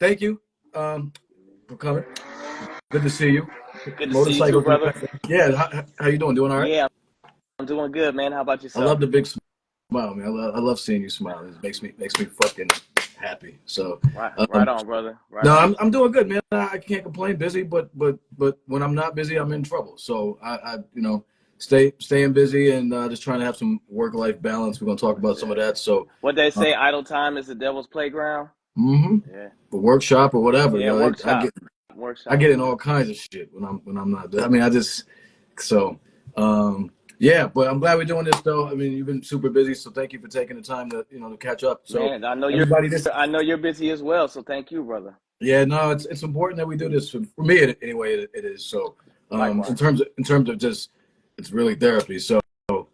thank you for coming. Good to see you. Good to see you too, Motorcycle. brother. Yeah, how you doing? Doing all right? Yeah, I'm doing good, man. How about I yourself? love the big smile, man. I love seeing you smile. It makes me fucking happy. So, Right on, brother. Right no, on. I'm doing good, man. I can't complain. Busy, but when I'm not busy, I'm in trouble. So I staying busy and just trying to have some work-life balance. We're gonna talk about some of that. So, What they uh, say, idle time is the devil's playground. mm-hmm. Yeah, The workshop or whatever, yeah. Workshop, I workshop. get in all kinds of shit when I'm not. I mean, I just so yeah. But I'm glad we're doing this though. I mean, you've been super busy, so thank you for taking the time to to catch up. So Man, I know you're. everybody, this I know you're busy as well. So thank you, brother. yeah, no, it's important that we do this for me anyway. It is so Likewise. in terms of just it's really therapy. So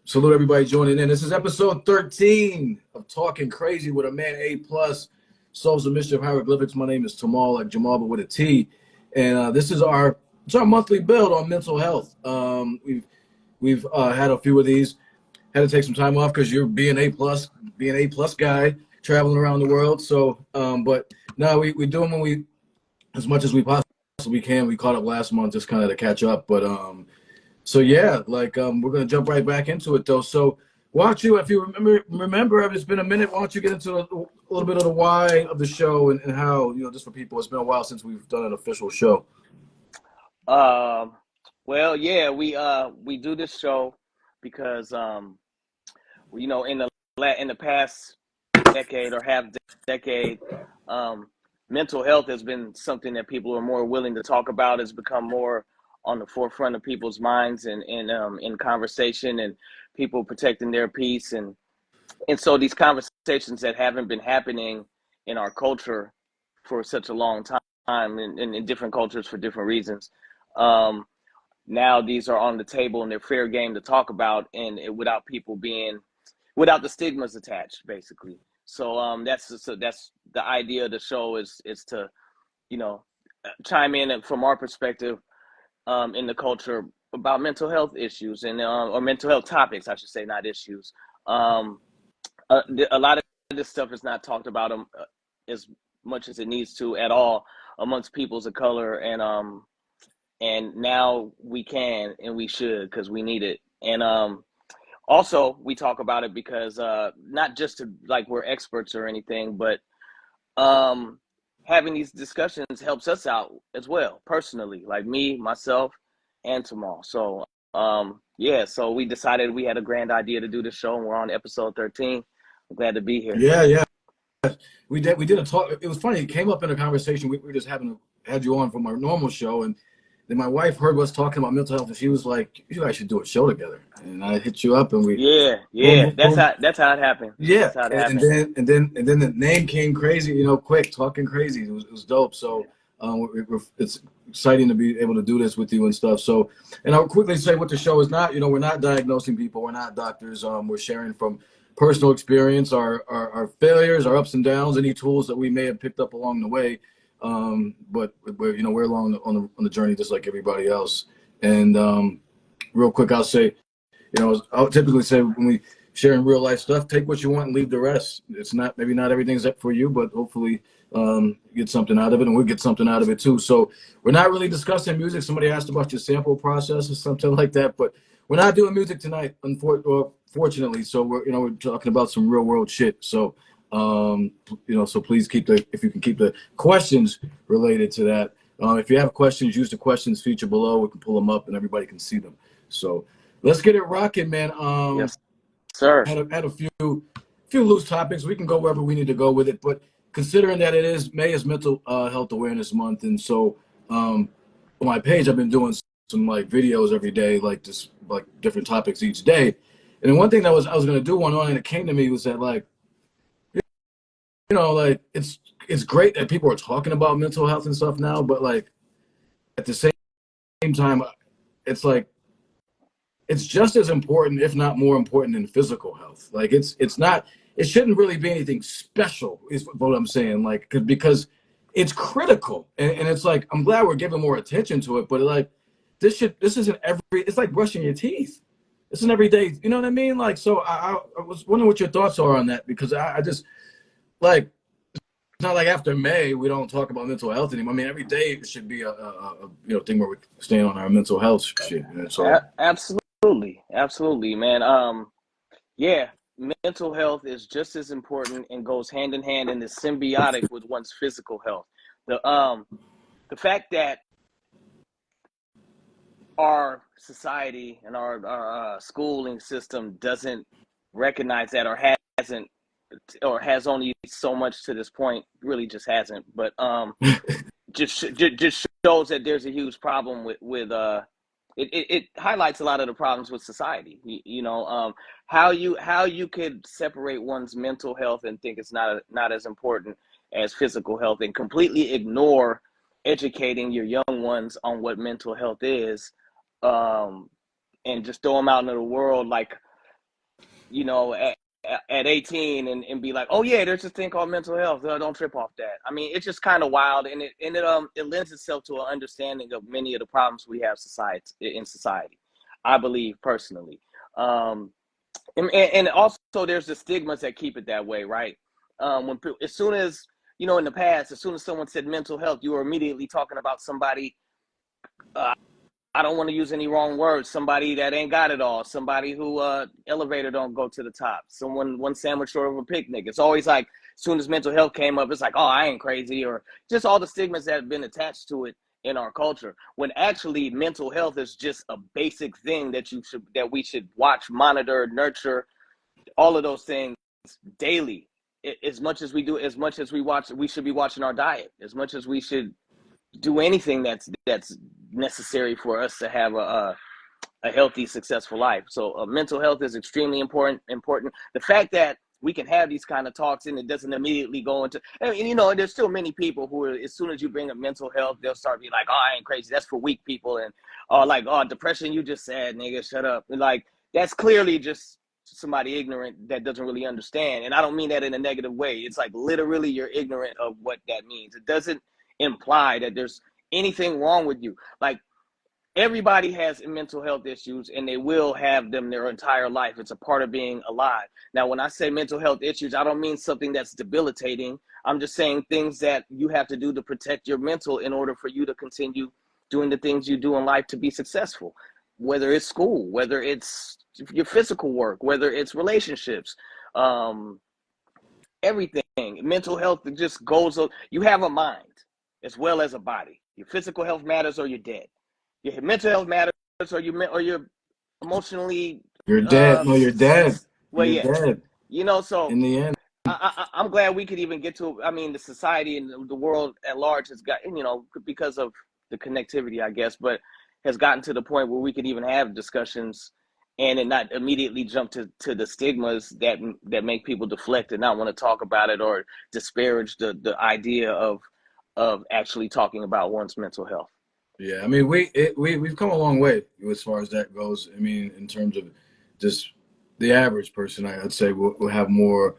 salute everybody joining in. This is episode 13 of Talking Crazy with a man A plus solves the mystery of hieroglyphics. My name is Tamal, like Jamal, but with a T, and this is our monthly build on mental health. We've had a few of these. Had to take some time off because you're being A plus guy traveling around the world. So, but no, we do them when we as much as we possibly can. We caught up last month just kind of to catch up, but so yeah, like we're gonna jump right back into it though. So why don't you, if you remember, it's been a minute. Why don't you get into a little bit of the why of the show and how just for people, it's been a while since we've done an official show. Um. Well, yeah, we do this show because in the past decade or half decade, um, mental health has been something that people are more willing to talk about. It's become more on the forefront of people's minds and in conversation and people protecting their peace and so these conversations that haven't been happening in our culture for such a long time and in different cultures for different reasons. Um, Now these are on the table and they're fair game to talk about and without people being without the stigmas attached, basically. So that's the idea of the show is to you know chime in from our perspective in the culture about mental health issues and or mental health topics, I should say, not issues. Um, a lot of this stuff is not talked about as much as it needs to at all amongst peoples of color and now we can and we should because we need it and also we talk about it because not just to like we're experts or anything but um having these discussions helps us out as well personally like me myself and Tamal. So yeah, so we decided we had a grand idea to do this show and we're on episode 13. I'm glad to be here. Yeah, yeah. We did a talk. It was funny. It came up in a conversation. We were just had you on from our normal show, and then my wife heard us talking about mental health, and she was like, "You guys should do a show together." And I hit you up, and we Yeah, boom, yeah, boom, boom. that's how it happened. Yeah, That's how it and happened. then the name came crazy. Quick talking crazy. It was dope. So it's exciting to be able to do this with you and stuff. So, and I'll quickly say what the show is not. We're not diagnosing people. We're not doctors. We're sharing from personal experience, our failures, our ups and downs, any tools that we may have picked up along the way. But we're along on the journey just like everybody else. And real quick, I'll say, I'll typically say when we sharing real life stuff, take what you want and leave the rest. It's not maybe not everything's up for you, but hopefully get something out of it, and we'll get something out of it too. So we're not really discussing music. Somebody asked about your sample process or something like that, but we're not doing music tonight, fortunately. So we're talking about some real world shit. So so please if you can keep the questions related to that. If you have questions, use the questions feature below. We can pull them up and everybody can see them. So let's get it rocking, man. Yes, sir. Had a few loose topics. We can go wherever we need to go with it, but considering that May is Mental Health Awareness Month, and so on my page I've been doing some like videos every day, like just like different topics each day. And then one thing that I was gonna do one on, and it came to me was that like like it's great that people are talking about mental health and stuff now, but like at the same time, it's like it's just as important, if not more important, than physical health. Like it's not. It shouldn't really be anything special, is what I'm saying. Like because it's critical, and it's like I'm glad we're giving more attention to it. But like this isn't every. It's like brushing your teeth. It's an everyday. You know what I mean? Like so, I was wondering what your thoughts are on that because I just like not like after May we don't talk about mental health anymore. I mean, every day it should be a thing where we stand on our mental health shit. So Absolutely, man. Yeah, mental health is just as important and goes hand in hand and is symbiotic with one's physical health. The fact that our society and our schooling system doesn't recognize that, or hasn't, or has only so much to this point, really just hasn't, but just shows that there's a huge problem with it highlights a lot of the problems with society. How you could separate one's mental health and think it's not as important as physical health, and completely ignore educating your young ones on what mental health is, um, and just throw them out into the world like, you know, at 18, and be like, oh yeah, there's this thing called mental health. Don't trip off that. I mean, it's just kind of wild, and it lends itself to an understanding of many of the problems we have in society. I believe personally, and also there's the stigmas that keep it that way, right? As soon as in the past, as soon as someone said mental health, you were immediately talking about somebody. Uh, I don't want to use any wrong words. Somebody that ain't got it all. Somebody who elevator don't go to the top. Someone one sandwich short of a picnic. It's always like, as soon as mental health came up, it's like, oh, I ain't crazy, or just all the stigmas that have been attached to it in our culture. When actually, mental health is just a basic thing that we should watch, monitor, nurture, all of those things daily. As much as we do, as much as we watch, we should be watching our diet. As much as we should do anything that's necessary for us to have a healthy, successful life. So mental health is extremely important. The fact that we can have these kind of talks and it doesn't immediately go into, and there's still many people who are, as soon as you bring up mental health, they'll start being like, oh, I ain't crazy. That's for weak people. And like, oh, depression, you just said, nigga, shut up. And like, that's clearly just somebody ignorant that doesn't really understand. And I don't mean that in a negative way. It's like, literally, you're ignorant of what that means. It doesn't imply that there's anything wrong with you. Like, everybody has mental health issues, and they will have them their entire life. It's a part of being alive. Now, when I say mental health issues, I don't mean something that's debilitating. I'm just saying things that you have to do to protect your mental in order for you to continue doing the things you do in life to be successful, whether it's school, whether it's your physical work, whether it's relationships, um, everything. Mental health just goes, you have a mind as well as a body. Your physical health matters or you're dead. Your mental health matters or you're emotionally you're dead. No, you're dead. well, You're yeah. dead So in the end. I'm glad we could even get to, I mean, the society and the world at large has got, because of the connectivity, I guess, but has gotten to the point where we could even have discussions and it not immediately jump to the stigmas that make people deflect and not want to talk about it, or disparage the idea of actually talking about one's mental health. Yeah, I mean, we've come a long way as far as that goes. I mean, in terms of just the average person, I'd say will have more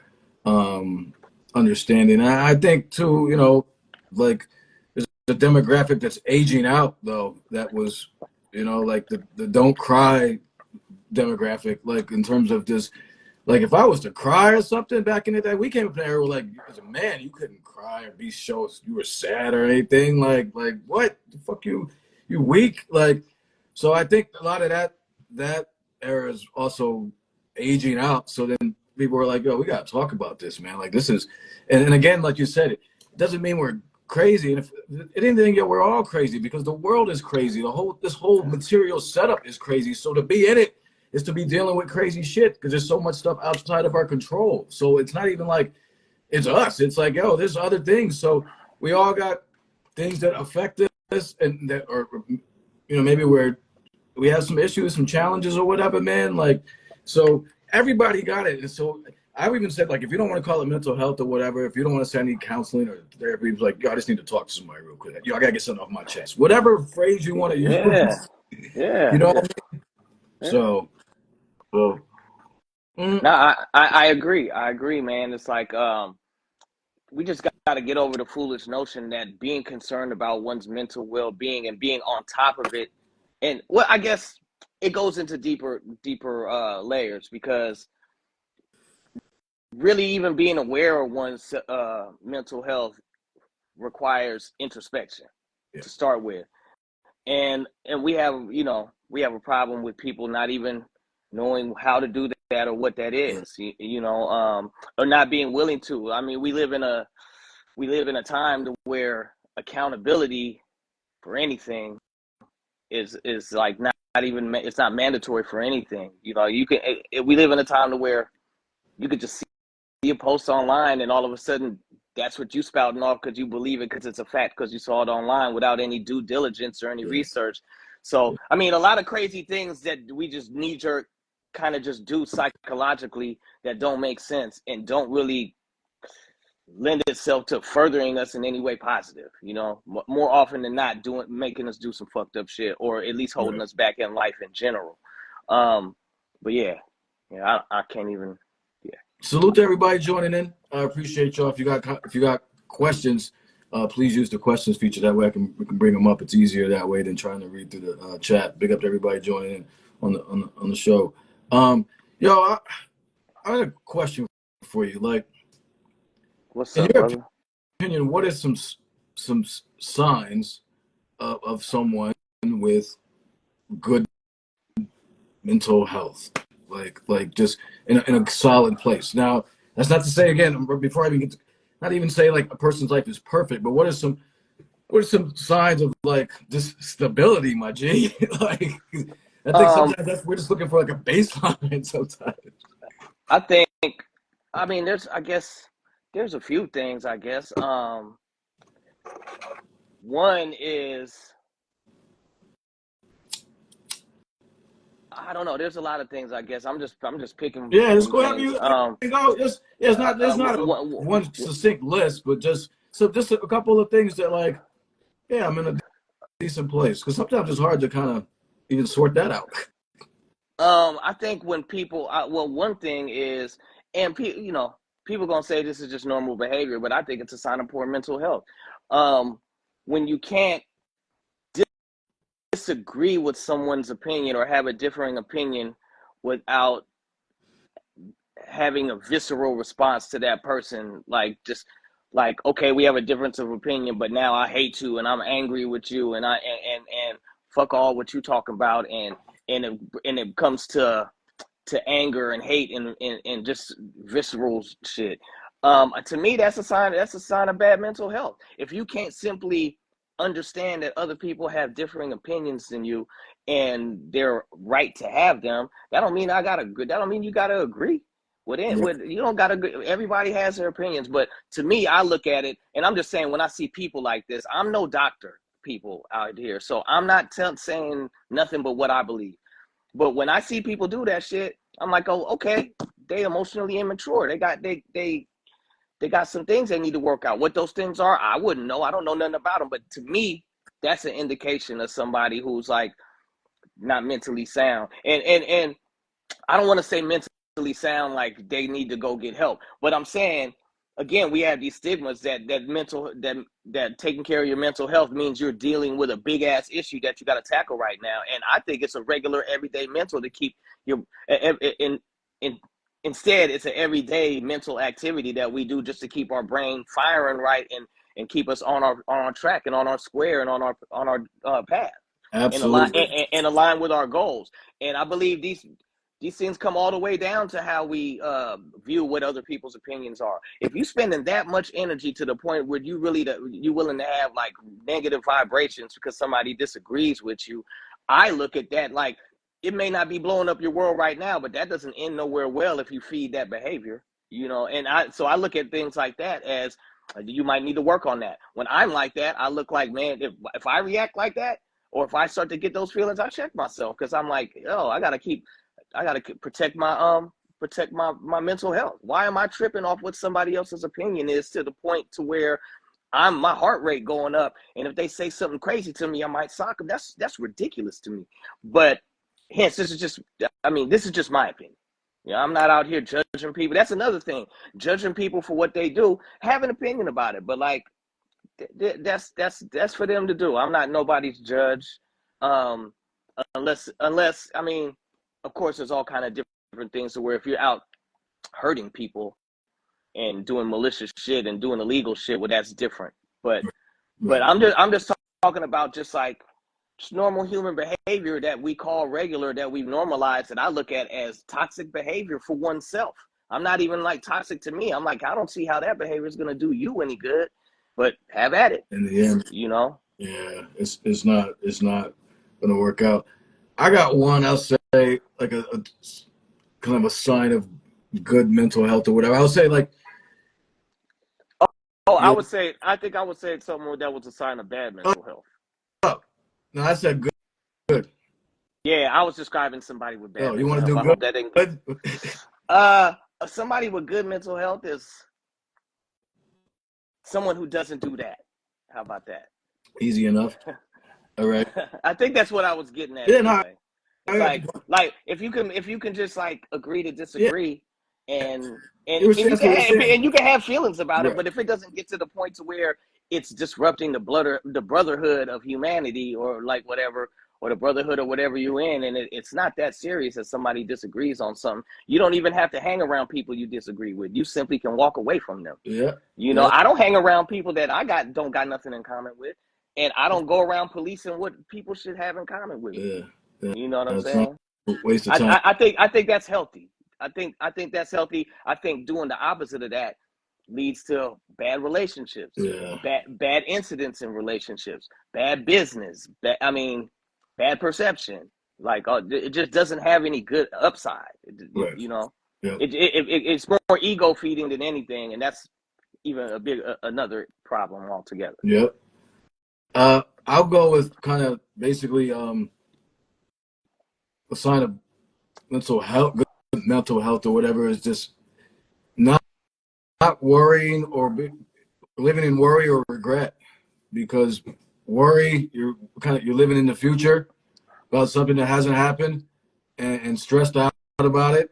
understanding. And I think too, like there's a demographic that's aging out though. That was, like the don't cry demographic. Like in terms of just like if I was to cry or something back in the day, we came up in an era where like as a man you couldn't cry or be show you were sad or anything. Like what the fuck you weak like. So I think a lot of that era is also aging out. So then people are like, yo, we gotta talk about this, man. Like this is, and again, like you said, it doesn't mean we're crazy. And if anything, yeah, we're all crazy because the world is crazy. This whole material setup is crazy. So to be in it is to be dealing with crazy shit because there's so much stuff outside of our control. So it's not even like it's us. It's like, yo, there's other things. So we all got things that affect us and that are, maybe we have some issues, some challenges or whatever, man. Like, so everybody got it. And so I've even said, like, if you don't want to call it mental health or whatever, if you don't want to say I need counseling or therapy, it's like, yo, I just need to talk to somebody real quick. Yo, I got to get something off my chest. Whatever phrase you want to use. Yeah. Yeah. You know what I mean? Yeah. So No, I agree. I agree, man. It's like we just got to get over the foolish notion that being concerned about one's mental well-being and being on top of it, and well, I guess it goes into deeper layers, because really even being aware of one's mental health requires introspection Yeah. to start with. And we have, we have a problem with people not even knowing how to do that or what that is, or not being willing to. I mean, we live in a time where accountability for anything is like not even, it's not mandatory for anything. You can, we live in a time where you could just see a post online and all of a sudden that's what you spouting off because you believe it because it's a fact because you saw it online without any due diligence or any Yeah. research. So I mean, a lot of crazy things that we just knee jerk kind of just do psychologically that don't make sense and don't really lend itself to furthering us in any way positive. More often than not, making us do some fucked up shit or at least holding Right. us back in life in general. But yeah, I can't even. Yeah. Salute to everybody joining in. I appreciate y'all. If you got questions, please use the questions feature. That way we can bring them up. It's easier that way than trying to read through the chat. Big up to everybody joining in on the show. Yo, I had a question for you. Like, What's in up, your brother? opinion, what is some signs of someone with good mental health, like just in a solid place? Now, that's not to say again before I even get to, not even say like a person's life is perfect, but what are some signs of like just stability, my G? Like, I think Um, sometimes we're just looking for like a baseline sometimes. I think, I mean, I guess, there's a few things, I guess. One is, I don't know. There's a lot of things, I guess. I'm just picking Yeah, let's some go have things. you go. Just yeah, it's not a one w- succinct list, but just a couple of things that like yeah, I'm in a decent place because sometimes it's hard to kind of even sort that out. I think when people, well, one thing is, and people gonna say this is just normal behavior, but I think it's a sign of poor mental health. Um, when you can't disagree with someone's opinion or have a differing opinion without having a visceral response to that person, like just like, okay, we have a difference of opinion, but now I hate you and I'm angry with you and and fuck all what you talking about, and it comes to anger and hate and just visceral shit. To me, that's a sign of bad mental health. If you can't simply understand that other people have differing opinions than you and they're right to have them, that don't mean you gotta agree with it. Yeah, With You don't gotta agree. Everybody has their opinions, but to me, I look at it and I'm just saying, when I see people like this, I'm no doctor, people out here, so I'm not saying nothing but what I believe. But when I see people do that shit, I'm like, oh, okay, they emotionally immature. They got some things they need to work out. What those things are, I wouldn't know. I don't know nothing about them. But to me, that's an indication of somebody who's like not mentally sound. And I don't want to say mentally sound like they need to go get help, but I'm saying, again, we have these stigmas that taking care of your mental health means you're dealing with a big ass issue that you got to tackle right now. And I think it's a regular everyday mental to keep your in instead it's an everyday mental activity that we do just to keep our brain firing right and keep us on our track and on our square and on our path and align absolutely. and align with our goals. And I believe these things come all the way down to how we view what other people's opinions are. If you spending that much energy to the point where you willing to have like negative vibrations because somebody disagrees with you, I look at that like, it may not be blowing up your world right now, but that doesn't end nowhere well if you feed that behavior. And I look at things like that as, you might need to work on that. When I'm like that, I look like, man, if I react like that, or if I start to get those feelings, I check myself because I'm like, oh, I gotta protect my mental health. Why am I tripping off what somebody else's opinion is to the point to where my heart rate going up, and if they say something crazy to me, I might sock them. That's ridiculous to me. But hence, this is just my opinion. I'm not out here judging people. That's another thing. Judging people for what they do, have an opinion about it, but like, that's for them to do. I'm not nobody's judge, um, unless I mean, of course, there's all kind of different things to where if you're out hurting people, and doing malicious shit and doing illegal shit, well, that's different. But Right. I'm just talking about just like just normal human behavior that we call regular, that we've normalized, that I look at as toxic behavior for oneself. I'm not even like toxic to me. I'm like, I don't see how that behavior is going to do you any good, but have at it. In the end, You know? yeah, it's not gonna work out. I got one. I'll say like a kind of a sign of good mental health or whatever. I'll say like, Oh, you I think I would say something that was a sign of bad oh, mental health. no, I said good. Good. Yeah, I was describing somebody with bad Oh, you mental want to health. do I good? hope that didn't. Good. Uh, somebody with good mental health is someone who doesn't do that. How about that? Easy enough. All right. I think that's what I was getting at Yeah, no, anyway. I It's got you. like if you can just like agree to Yeah, disagree, and you were and you saying what can you're saying. and you can have feelings about it, Right. but if it doesn't get to the point to where it's disrupting the brotherhood of humanity, or like whatever, or the brotherhood or whatever you're in, and it's not that serious that somebody disagrees on something, you don't even have to hang around people you disagree with. You simply can walk away from them. Yeah. You know, Yeah. I don't hang around people that don't got nothing in common with, and I don't go around policing what people should have in common with me. Yeah. Yeah. You know what I'm It's not saying? a waste of time. I think that's healthy. I think that's healthy. I think doing the opposite of that leads to bad relationships, Yeah. bad incidents in relationships, bad business. Bad perception. Like it just doesn't have any good upside. Right. You know, Yeah. it's more ego feeding than anything, and that's even another problem altogether. Yeah. I'll go with kind of basically a sign of mental health, good mental health or whatever is just not worrying or living in worry or regret, because worry, you're living in the future about something that hasn't happened, and stressed out about it,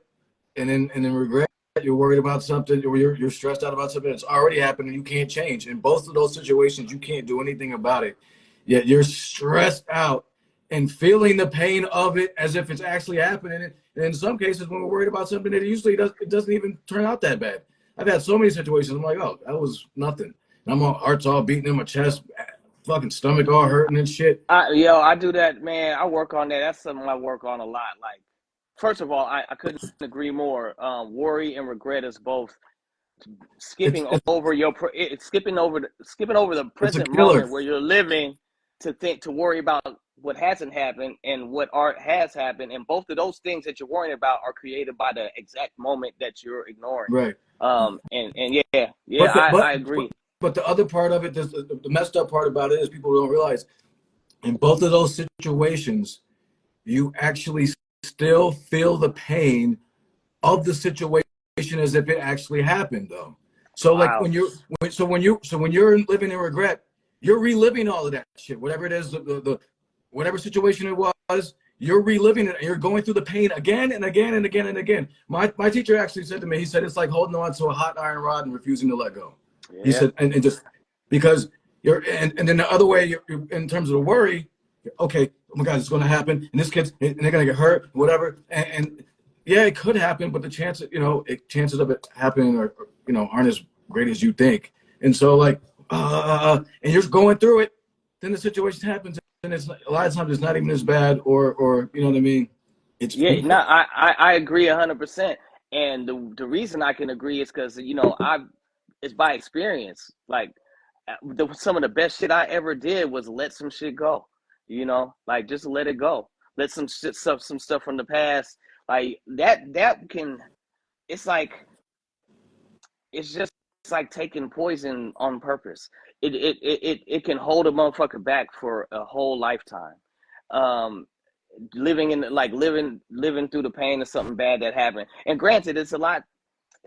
and then regret, you're worried about something, or you're stressed out about something that's already happened and you can't change. In both of those situations, you can't do anything about it, yet you're stressed out and feeling the pain of it as if it's actually happening. And in some cases, when we're worried about something, it doesn't even turn out that bad. I've had so many situations. I'm like, oh, that was nothing. And heart's all beating in my chest, fucking stomach all hurting and shit. I do that, man. I work on that. That's something I work on a lot. Like, first of all, I couldn't agree more. Worry and regret is both It's skipping over skipping over the it's a present killer. moment where you're living to worry about what hasn't happened and what art has happened, and both of those things that you're worrying about are created by the exact moment that you're ignoring. Right. And yeah, But the, I agree. but the other part of it, the messed up part about it is people don't realize in both of those situations, you actually still feel the pain of the situation as if it actually happened, though. So like Wow. when you're living in regret, you're reliving all of that shit, whatever it is, the whatever situation it was, you're reliving it and you're going through the pain again and again and again and again. My teacher actually said to me, he said, it's like holding on to a hot iron rod and refusing to let go. He Yeah. said, and just because and then the other way, you're in terms of the worry, okay, oh my God, it's going to happen, and and they're going to get hurt, whatever, and yeah, it could happen, but the chances of it happening aren't as great as you think, and so like, and you're going through it, then the situation happens, and it's a lot of times it's not even as bad, or you know what I mean? It's Yeah, no, I agree 100%. And the reason I can agree is because it's by experience. Like some of the best shit I ever did was let some shit go. Like just let it go. Let some stuff from the past, like that can. It's like it's just it's like taking poison on purpose. It can hold a motherfucker back for a whole lifetime. Um, living through the pain of something bad that happened. And granted, it's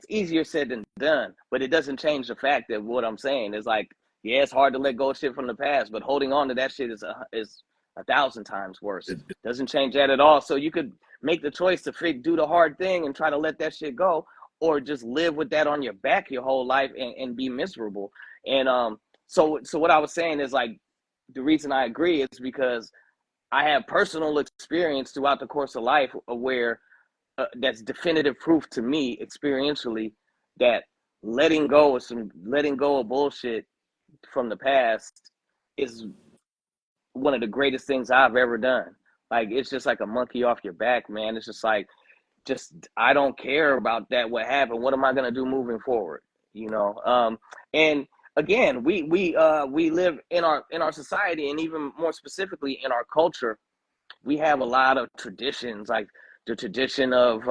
easier said than done, but it doesn't change the fact that what I'm saying is like, yeah, it's hard to let go of shit from the past, but holding on to that shit is 1,000 times worse. Doesn't change that at all. So you could make the choice to do the hard thing and try to let that shit go, or just live with that on your back your whole life and be miserable. And so what I was saying is like the reason I agree is because I have personal experience throughout the course of life where that's definitive proof to me experientially that letting go of bullshit from the past is one of the greatest things I've ever done. Like, it's just like a monkey off your back, man. It's just like, I don't care about that. What happened? What am I gonna do moving forward? You know. And again, we live in our society, and even more specifically in our culture, we have a lot of traditions, like the tradition of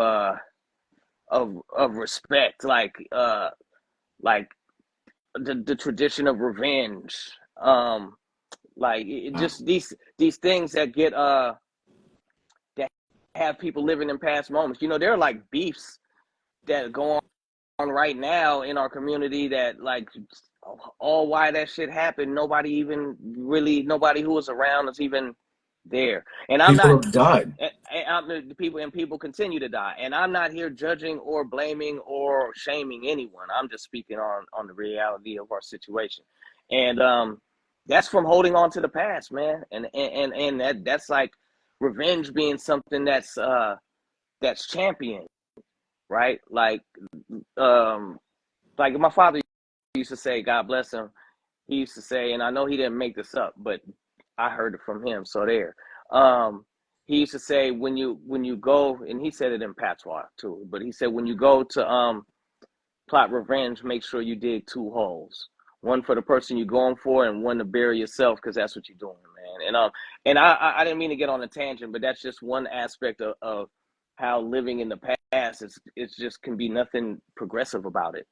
respect, like the tradition of revenge, like just these things that get that have people living in past moments. You know, there are like beefs that go on right now in our community that, like, all why that shit happened, nobody who was around is even there. And I'm People not, have died. the people continue to die, and I'm not here judging or blaming or shaming anyone. I'm just speaking on the reality of our situation. And that's from holding on to the past, man. And that's like revenge being something that's championed, right? Like my father used to say, God bless him, he used to say, and I know he didn't make this up, but I heard it from him. So there. He used to say, when you go, and he said it in patois too, but he said, when you go to plot revenge, make sure you dig two holes. One for the person you're going for, and one to bury yourself, because that's what you're doing, man. And I didn't mean to get on a tangent, but that's just one aspect of how living in the past it's just can be nothing progressive about it.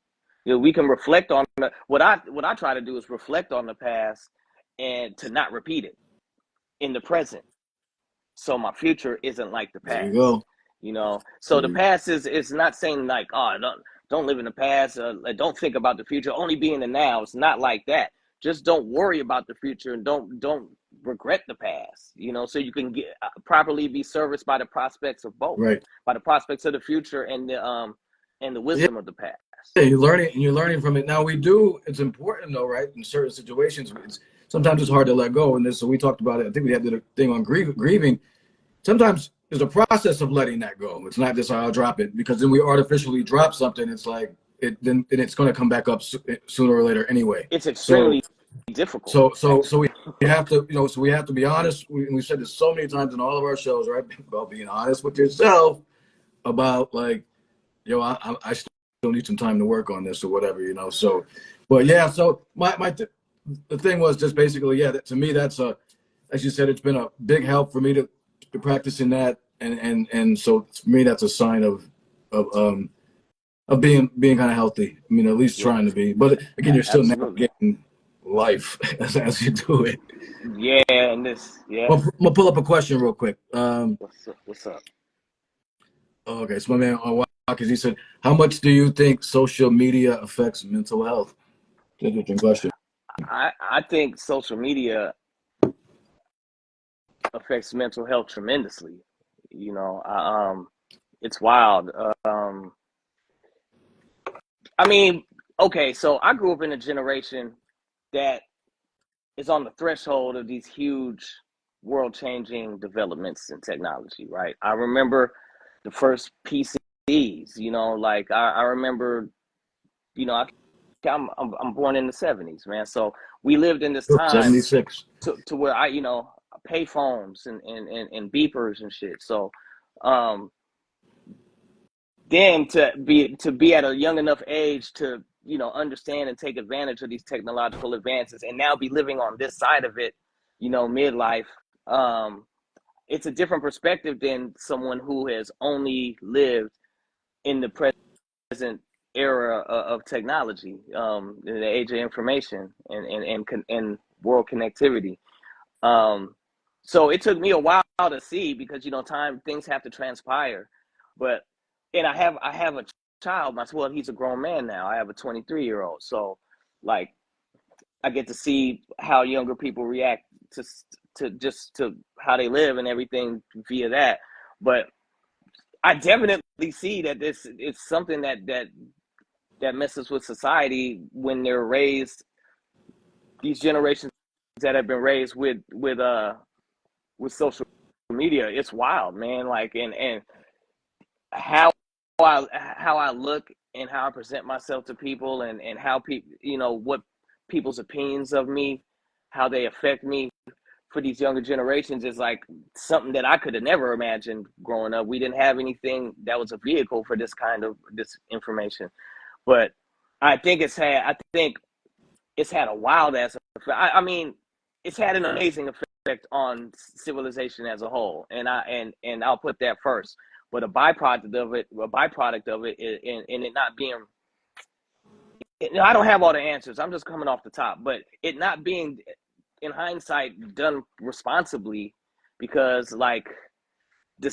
You know, we can reflect on what I try to do is reflect on the past and to not repeat it in the present, so my future isn't like the There you past. go. You know, so the past is not saying like, oh, don't live in the past, don't think about the future, only be in the now. It's not like that. Just don't worry about the future, and don't regret the past, you know, so you can get properly be serviced by the prospects of both, Right. by the prospects of the future and the Yeah, wisdom of the past. you're learning from it. Now we do. It's important though, right? In certain situations, sometimes it's hard to let go. And this, so we talked about it. I think we had the thing on grieving. Sometimes there's a process of letting that go. It's not just I'll drop it, because then we artificially drop something. It's like then it's going to come back up sooner or later anyway. It's So extremely difficult, so actually. we have to, you know, so we have to be honest. We've said this so many times in all of our shows, right? About being honest with yourself about, like, yo, I still need some time to work on this or whatever, you know. So, but yeah, so the thing was just basically, yeah, to me, that's as you said, it's been a big help for me to be practicing that. And so for me, that's a sign of um, of being kind of healthy. I mean, at least Yeah, trying to be, but again, you're still absolutely. navigating life as you do it. Yeah, and this, yeah. Well, I'm gonna pull up a question real quick. What's up? Okay, so my man on Watkins, he said, "How much do you think social media affects mental health?" Interesting question. I think social media affects mental health tremendously. You know, it's wild. I mean, okay, so I grew up in a generation that is on the threshold of these huge world-changing developments in technology, right? I remember the first PCs. You know, like I remember, you know, I'm born in the '70s, man. So we lived in this time 76. to where you know, pay phones and beepers and shit. So um then to be at a young enough age to, you know, understand and take advantage of these technological advances, and now be living on this side of it, you know, midlife, um it's a different perspective than someone who has only lived in the present era of technology, in the age of information and world connectivity. Um, so it took me a while to see, because, you know, things have to transpire. But and I have a child myself. Well, he's a grown man now. I have a 23-year-old. So, like, I get to see how younger people react to to how they live and everything via that. But I definitely see that this it's something that messes with society when they're raised. These generations that have been raised with social media, it's wild, man. Like, and how I look and how I present myself to people, and how people, what people's opinions of me, how they affect me for these younger generations is like something that I could have never imagined growing up. We didn't have anything that was a vehicle for this information. But I think it's had a wild ass effect. I mean, it's had an amazing effect on civilization as a whole, and I'll put that first. But a byproduct of it, and it not being, I don't have all the answers. I'm just coming off the top, but it not being, in hindsight, done responsibly, because like the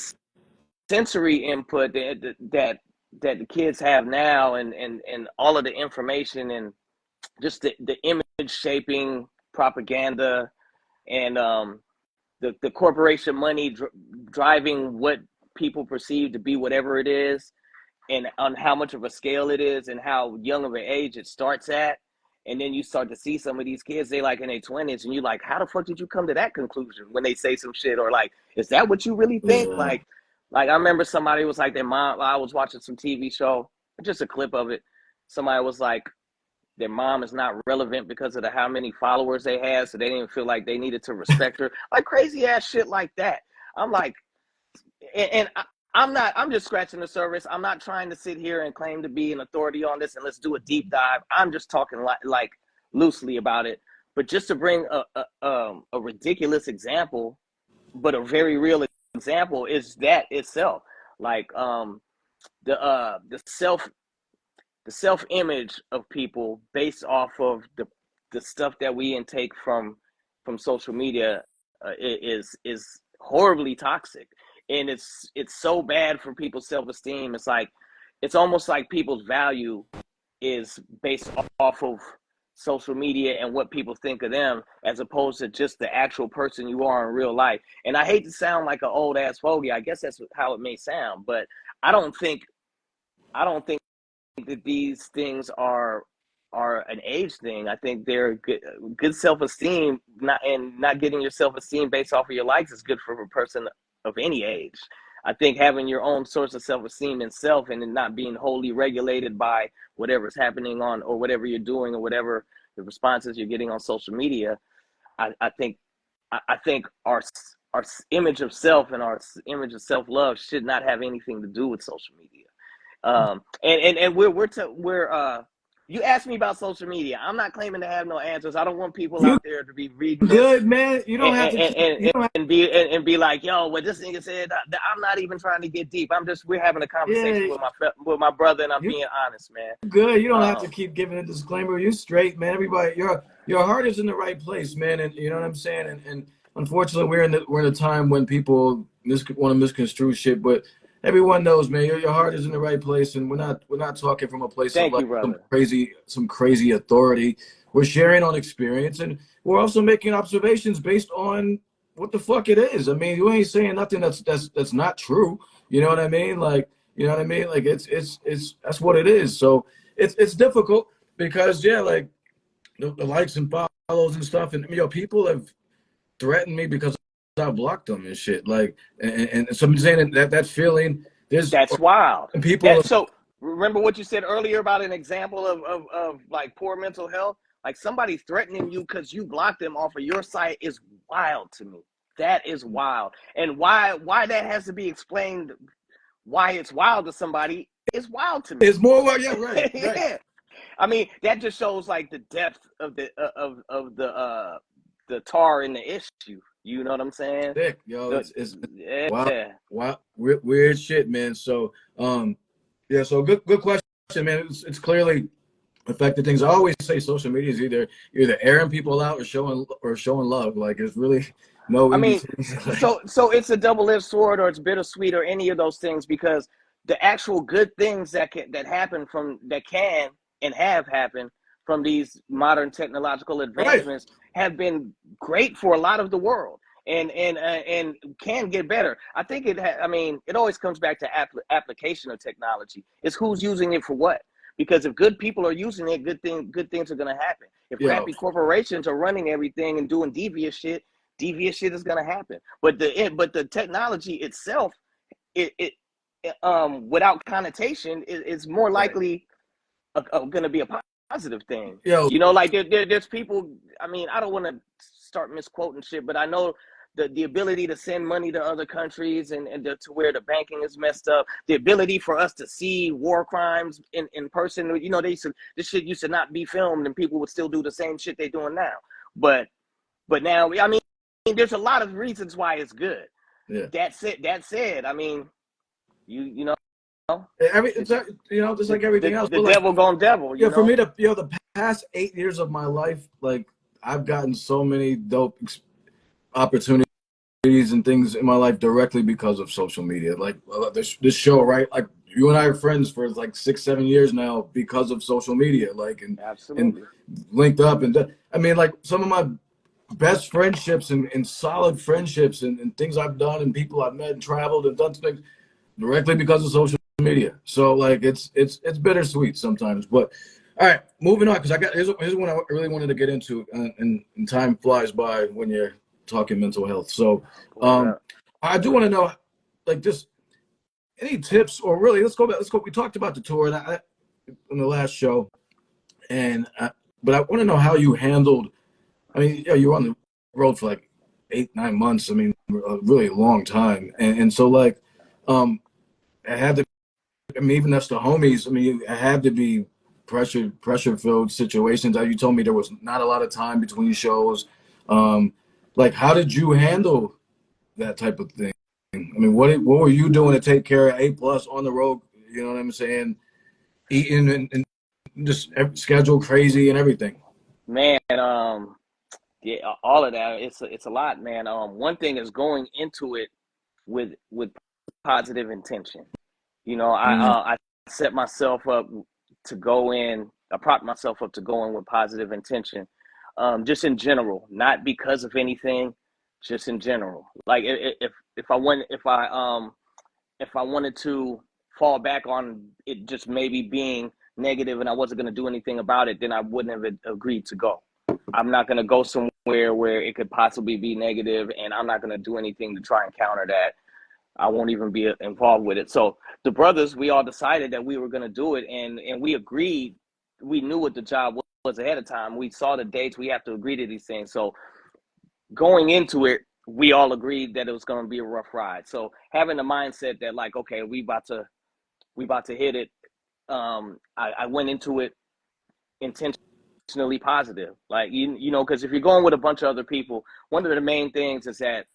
sensory input that the kids have now, and all of the information, and just the image shaping propaganda, and the corporation money driving what people perceive to be whatever it is, and on how much of a scale it is, and how young of an age it starts at. And then you start to see some of these kids, they like in their 20s, and you're like, how the fuck did you come to that conclusion when they say some shit? Or like, is that what you really think? Yeah. Like I remember somebody was like, their mom, I was watching some TV show, just a clip of it. Somebody was like, their mom is not relevant because of how many followers they had, so they didn't feel like they needed to respect her. Like crazy ass shit like that. I'm like, I'm just scratching the surface. I'm not trying to sit here and claim to be an authority on this and let's do a deep dive. I'm just talking like loosely about it. But just to bring a ridiculous example, but a very real example, is that itself. Like the self-image of people based off of the stuff that we intake from social media is horribly toxic, and it's so bad for people's self-esteem. It's like, it's almost like people's value is based off of social media and what people think of them, as opposed to just the actual person you are in real life. And I hate to sound like an old ass fogey. I guess that's how it may sound, but I don't think that these things are an age thing. I think they're good self-esteem, not getting your self-esteem based off of your likes is good for a person of any age. I think having your own source of self-esteem in self, and not being wholly regulated by whatever's happening on, or whatever you're doing, or whatever the responses you're getting on social media. I think our image of self and our image of self-love should not have anything to do with social media. And we're you asked me about social media. I'm not claiming to have no answers. I don't want people You out there to be reading this good, man. You don't have to keep, you don't have, and be like, yo, what this nigga said. I'm not even trying to get deep. We're having a conversation yeah, with my brother, and I'm you being honest, man. good. You don't have to keep giving a disclaimer. You straight, man. Everybody, your heart is in the right place, man. And you know what I'm saying. And unfortunately, we're in a time when people want to misconstrue shit, but everyone knows, man. Your heart is in the right place, and we're not talking from a place of Thank like you, brother. some crazy authority. We're sharing on experience, and we're also making observations based on what the fuck it is. I mean, you ain't saying nothing that's not true. You know what I mean? Like, you know what I mean? Like it's that's what it is. So it's difficult because yeah, like the likes and follows and stuff, and you know, people have threatened me because I blocked them and shit. Like, and so I'm saying that feeling. That's wild. And people. So remember what you said earlier about an example of like poor mental health. Like somebody threatening you because you blocked them off of your site is wild to me. That is wild. And why that has to be explained, why it's wild to somebody, is wild to me. It's more well, yeah, right, yeah. right. I mean, that just shows like the depth of the tar in the issue. You know what I'm saying? Sick, yo. It's yeah. wow, weird shit, man. So yeah, so good question, man. It's clearly affected things. I always say social media is either airing people out or showing love. Like it's really no. I mean, like, so it's a double-edged sword, or it's bittersweet, or any of those things, because the actual good things that can and have happened from these modern technological advancements have been great for a lot of the world, and can get better. I think I mean, it always comes back to application of technology. It's who's using it for what. Because if good people are using it, good things are gonna happen. If crappy corporations are running everything and doing devious shit is gonna happen. But the technology itself, it without connotation, is more likely going to be a positive thing. Yo, You know, like there's people. I mean, I don't want to start misquoting shit, but I know the ability to send money to other countries and to where the banking is messed up, the ability for us to see war crimes in person. You know, this shit used to not be filmed, and people would still do the same shit they're doing now. But now, I mean, there's a lot of reasons why it's good. yeah. That said, I mean, you know, It's, you know, just like everything else. the But like, devil gone devil, yeah, you for know. me to, you know, the past 8 years of my life, like I've gotten so many dope opportunities and things in my life directly because of social media. Like this show, right? Like you and I are friends for like 6, 7 years now because of social media. Like and Absolutely. linked up I mean, like some of my best friendships and solid friendships and things I've done and people I've met and traveled and done things directly because of social media. So like it's bittersweet sometimes. But all right, moving on because here's one I really wanted to get into, and time flies by when you're talking mental health. So um, I do want to know, like, just any tips or really let's go back. Let's go. We talked about the tour in the last show, and but I want to know how you handled. I mean, yeah, you were on the road for like 8, 9 months. I mean, a really long time, and so like, I had to. I mean, even that's the homies. I mean, it had to be pressure filled situations. You told me there was not a lot of time between shows. Um, like, how did you handle that type of thing? I mean, what were you doing to take care of A+ on the road? You know what I'm saying? Eating and just schedule crazy and everything. Man, yeah, all of that. It's a lot, man. One thing is going into it with positive intention. You know, Mm, I set myself up to go in. I propped myself up to go in with positive intention, just in general, not because of anything, just in general. Like if I wanted to fall back on it just maybe being negative and I wasn't going to do anything about it, then I wouldn't have agreed to go. I'm not going to go somewhere where it could possibly be negative, and I'm not going to do anything to try and counter that. I won't even be involved with it. So the brothers, we all decided that we were going to do it, and we agreed. We knew what the job was ahead of time. We saw the dates. We have to agree to these things. So going into it, we all agreed that it was going to be a rough ride. So having the mindset that like, okay, we about to hit it. I went into it intentionally positive. Like you know, because if you're going with a bunch of other people, one of the main things is that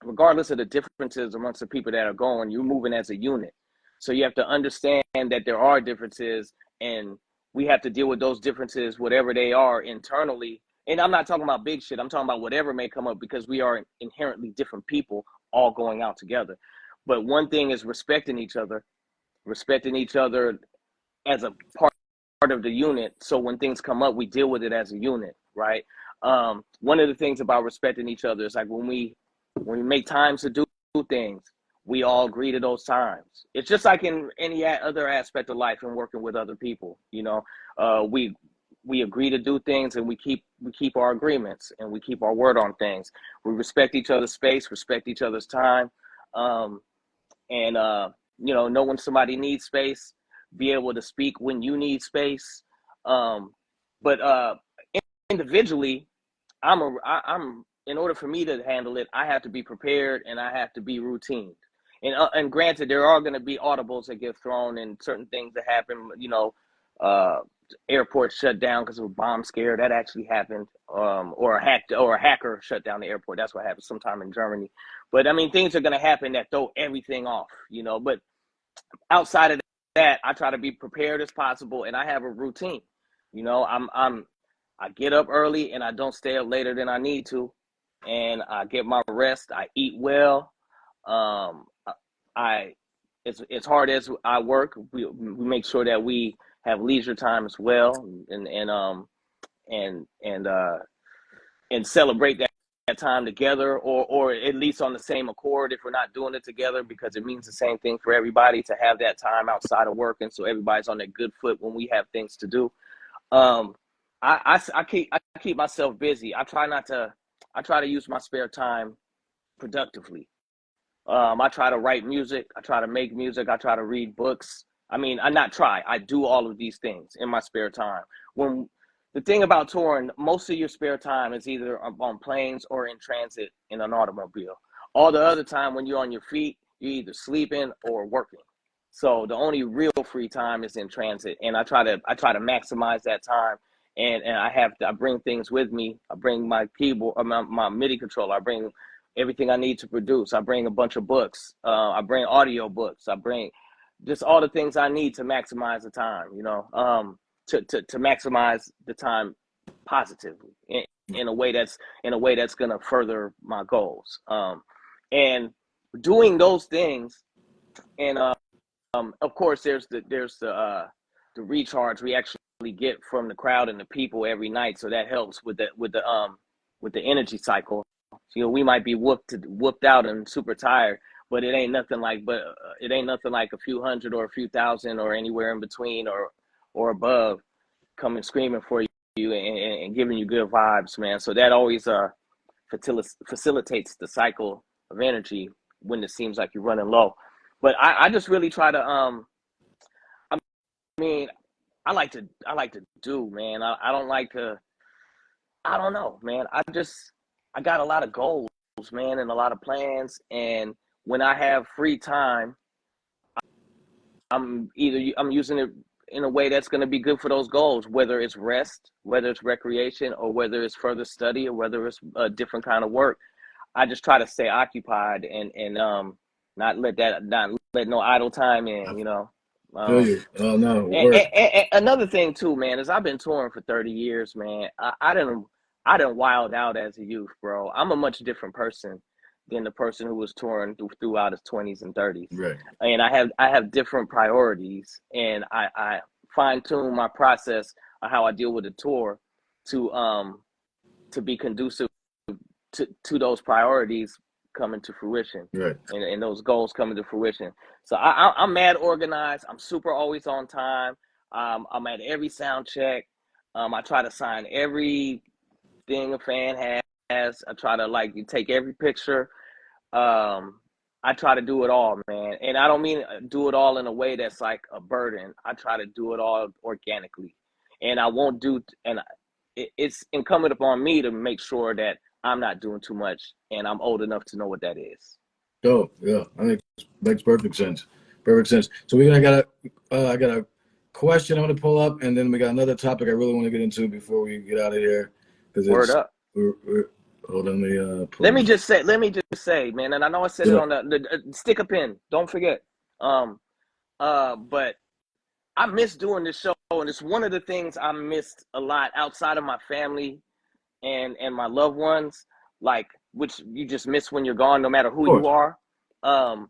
regardless of the differences amongst the people that are going, you're moving as a unit. So you have to understand that there are differences, and we have to deal with those differences, whatever they are internally. And I'm not talking about big shit. I'm talking about whatever may come up because we are inherently different people all going out together. But one thing is respecting each other as a part of the unit. So when things come up, we deal with it as a unit, right? One of the things about respecting each other is like when we make times to do things, we all agree to those times. It's just like in any other aspect of life and working with other people. You know, we agree to do things, and we keep our agreements, and we keep our word on things. We respect each other's space, respect each other's time, um, and you know when somebody needs space, be able to speak when you need space. Um, but individually, I'm in order for me to handle it, I have to be prepared and I have to be routine. And granted, there are going to be audibles that get thrown and certain things that happen. You know, uh, airports shut down because of a bomb scare that actually happened, or a hacker shut down the airport. That's what happened sometime in Germany. But I mean, things are going to happen that throw everything off. You know, but outside of that, I try to be prepared as possible, and I have a routine. You know, I get up early and I don't stay up later than I need to, and I get my rest. I eat well. Um, I it's hard as I work. We make sure that we have leisure time as well, and and uh, and celebrate that time together, or at least on the same accord if we're not doing it together, because it means the same thing for everybody to have that time outside of work, and so everybody's on a good foot when we have things to do. um I keep myself busy. I try to use my spare time productively. I try to write music, I try to make music, I try to read books. I mean, I not try. I do all of these things in my spare time. When the thing about touring, most of your spare time is either on planes or in transit in an automobile. All the other time when you're on your feet, you're either sleeping or working. So the only real free time is in transit, and I try to maximize that time. And I bring things with me. I bring my keyboard, my MIDI controller. I bring everything I need to produce. I bring a bunch of books. I bring audio books. I bring just all the things I need to maximize the time, to maximize the time positively in a way that's gonna further my goals. And doing those things, and of course, the recharge we actually get from the crowd and the people every night, so that helps with the energy cycle. We might be whooped out and super tired, but it ain't nothing like a few hundred or a few thousand or anywhere in between or above coming screaming for you and giving you good vibes, man. So that always facilitates the cycle of energy when it seems like you're running low. But I just really try to I mean I like to do, man. I don't like to, I don't know, man. I got a lot of goals, man, and a lot of plans. And when I have free time, I'm using it in a way that's going to be good for those goals, whether it's rest, whether it's recreation, or whether it's further study, or whether it's a different kind of work. I just try to stay occupied and not let no idle time in. I feel Um, you. Oh no, and, work. and, and another thing too, man, is I've been touring for 30 years, man. I didn't wild out as a youth, bro. I'm a much different person than the person who was touring throughout his 20s and 30s. Right. And I have different priorities, and I fine tune my process of how I deal with the tour to be conducive to those priorities coming to fruition, Right. and those goals coming to fruition. So I'm mad organized. I'm super always on time. I'm at every sound check. I try to sign everything a fan has. I try to like take every picture. Um, I try to do it all, man, and I don't mean do it all in a way that's like a burden. I try to do it all organically, and I won't do. And it's incumbent upon me to make sure that I'm not doing too much, and I'm old enough to know what that is. Oh yeah, I think it makes perfect sense. Perfect sense. So I got a question I'm gonna pull up, and then we got another topic I really want to get into before we get out of here because Word up. we're hold on, let me pull it up. Let me just say, man, and I know I said it So, on the stick a pin. Don't forget. Um, but I miss doing this show, and it's one of the things I missed a lot outside of my family and my loved ones, like which you just miss when you're gone, no matter of who you course. are. Um,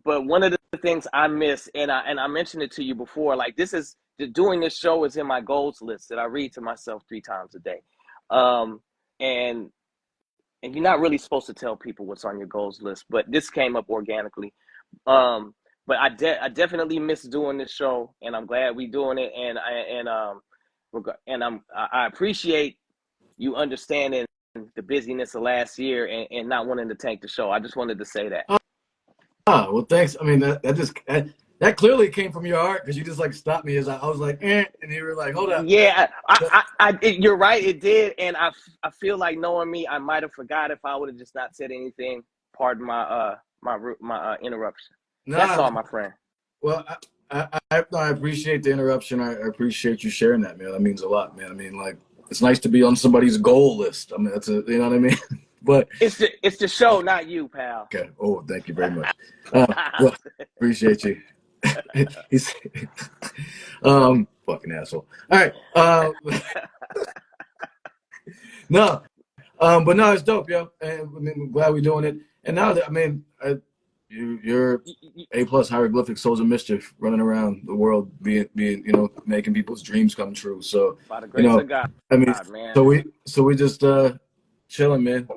but one of the things I miss, and I mentioned it to you before, like doing this show is in my goals list that I read to myself 3 times a day. Um, and and you're not really supposed to tell people what's on your goals list, but this came up organically. Um, but I definitely miss doing this show, and I'm glad we doing it. I appreciate you understanding the busyness of last year and not wanting to tank the show. I just wanted to say that. Well, thanks. I mean, that clearly came from your heart because you just like stopped me as I was like, and you were like, hold up. Yeah, you're right. It did, and I feel like knowing me, I might have forgot if I would have just not said anything. Pardon my interruption. That's Nah, all, my friend. well, I appreciate the interruption. I appreciate you sharing that, man. That means a lot, man. I mean, like, it's nice to be on somebody's goal list. I mean, you know what I mean? But It's the show, not you, pal. okay. Oh, thank you very much. Well, appreciate you. He's fucking asshole. All right. No, but no, it's dope, yo. And I mean, I'm glad we're doing it. And now that I mean, you're A+ hieroglyphic souls of mischief running around the world, being making people's dreams come true. So By the you grace know, of God, I mean, man. so we just chilling, man.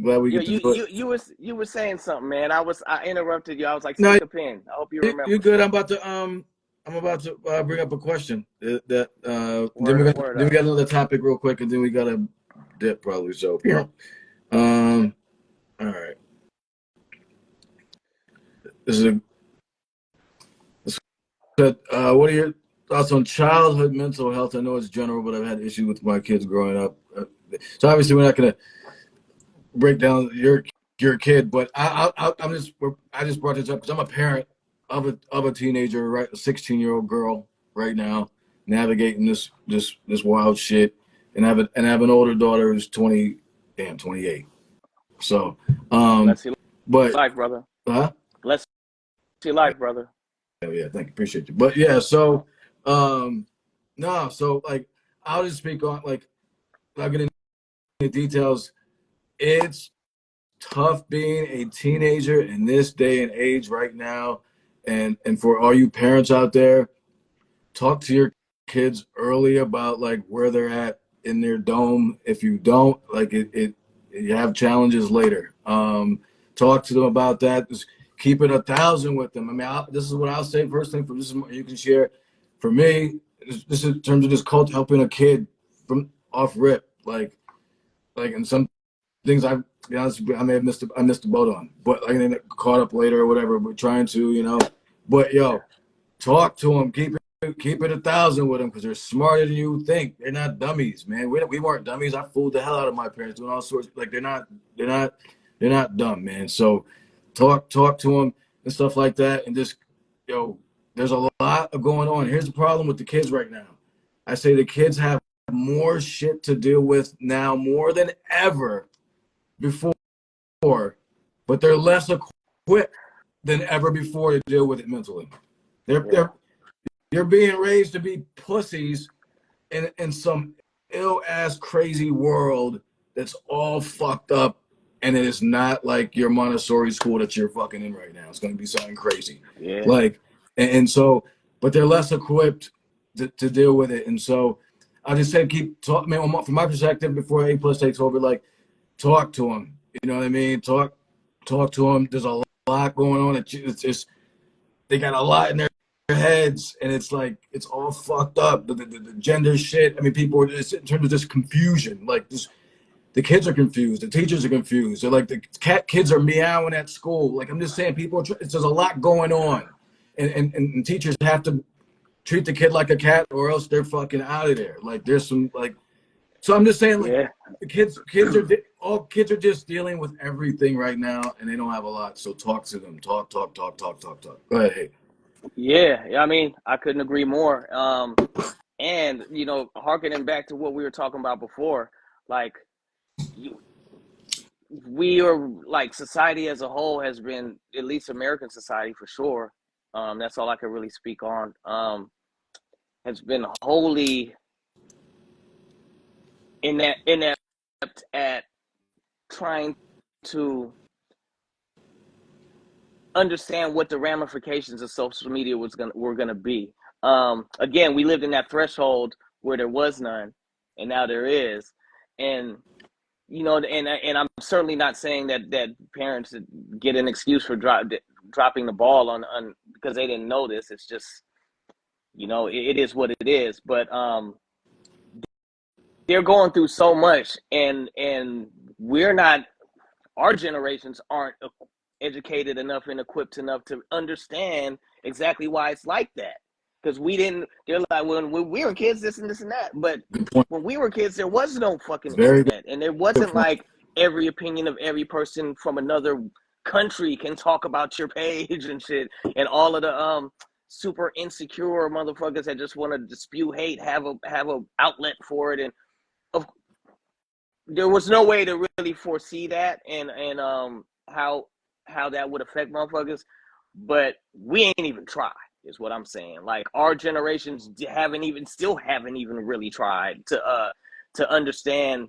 Glad we You get to you do it. you you were saying something, man. I interrupted you. I was like, No, stick a pin. I hope you you're remember. good. I'm about to bring up a question that Word up, word then we up. got another topic real quick, and then we got to dip probably. So yeah. Um. All right. This is a But what are your thoughts on childhood mental health? I know it's general, but I've had issues with my kids growing up. So obviously, we're not going to break down your kid, but I just brought this up because I'm a parent of a teenager, right, a 16-year-old girl right now, navigating this wild shit, and I have an older daughter who's 28. So, Bless your but life, brother. huh? Bless your life, brother. Yeah, thank you, appreciate you. But yeah, so um, no, so like I'll just speak on like I'll get into the details. It's tough being a teenager in this day and age right now, and for all you parents out there, talk to your kids early about like where they're at in their dome. If you don't, like it you have challenges later. Talk to them about that. Just keep it 1,000 with them. I mean, this is what I'll say first thing. For this is what you can share. For me, this is in terms of this cult helping a kid from off rip, and some things I, to be honest, I may have I missed the boat on, but I get caught up later or whatever. But trying to, but Yeah. talk to them, keep it 1,000 with them because they're smarter than you think. They're not dummies, man. We weren't dummies. I fooled the hell out of my parents doing all sorts. Like they're not dumb, man. So talk to them and stuff like that, and just there's a lot going on. Here's the problem with the kids right now. I say the kids have more shit to deal with now more than ever before, but they're less equipped than ever before to deal with it mentally. They're Yeah. they're being raised to be pussies in some ill ass crazy world that's all fucked up, and it is not like your Montessori school that you're fucking in right now. It's going to be something crazy, Yeah. like and so, but they're less equipped to deal with it, and so I just said keep talking. Man, from my perspective, before A plus takes over, like talk to them. You know what I mean? Talk to them. There's a lot going on. It's just they got a lot in their heads, and it's like it's all fucked up. The gender shit. I mean, people are just in terms of this confusion. Like this, the kids are confused. The teachers are confused. They're like the kids are meowing at school. Like I'm just saying, people. There's a lot going on, and teachers have to treat the kid like a cat, or else they're fucking out of there. Like there's some like. So I'm just saying, like Yeah. the kids are all kids are just dealing with everything right now, and they don't have a lot. So talk to them. Talk. Go ahead. Hey. Yeah. I mean, I couldn't agree more. And harkening back to what we were talking about before, like you, we are like society as a whole has been, at least American society for sure. That's all I can really speak on. Has been wholly inept at trying to understand what the ramifications of social media were gonna be. Again, we lived in that threshold where there was none, and now there is, and and I'm certainly not saying that parents get an excuse for dropping the ball on because they didn't know this. It's just it is what it is. But they're going through so much, and we're not. Our generations aren't educated enough and equipped enough to understand exactly why it's like that. Because we didn't. They're like when we were kids, this and this and that. But Good point. when we were kids, there was no fucking Very internet, and there good wasn't point. like every opinion of every person from another country can talk about your page and shit, and all of the super insecure motherfuckers that just want to spew hate have a outlet for it, and of there was no way to really foresee that and how that would affect motherfuckers, but we ain't even tried is what I'm saying. Like our generations haven't even really tried to understand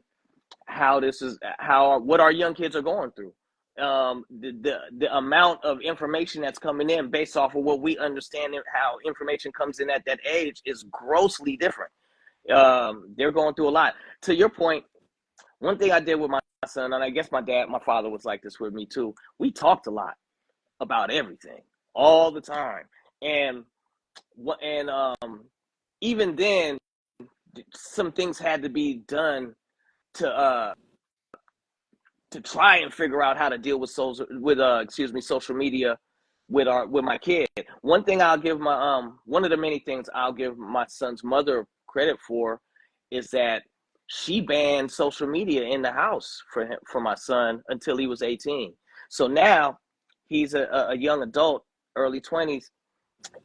how this is how what our young kids are going through. The amount of information that's coming in based off of what we understand and how information comes in at that age is grossly different. They're going through a lot. To your point, one thing I did with my son, and I guess my father was like this with me too. We talked a lot about everything all the time, and even then, some things had to be done to to try and figure out how to deal with social media with my kid. One thing I'll give my one of the many things I'll give my son's mother credit for is that she banned social media in the house for my son until he was 18. So now he's a young adult, early 20s,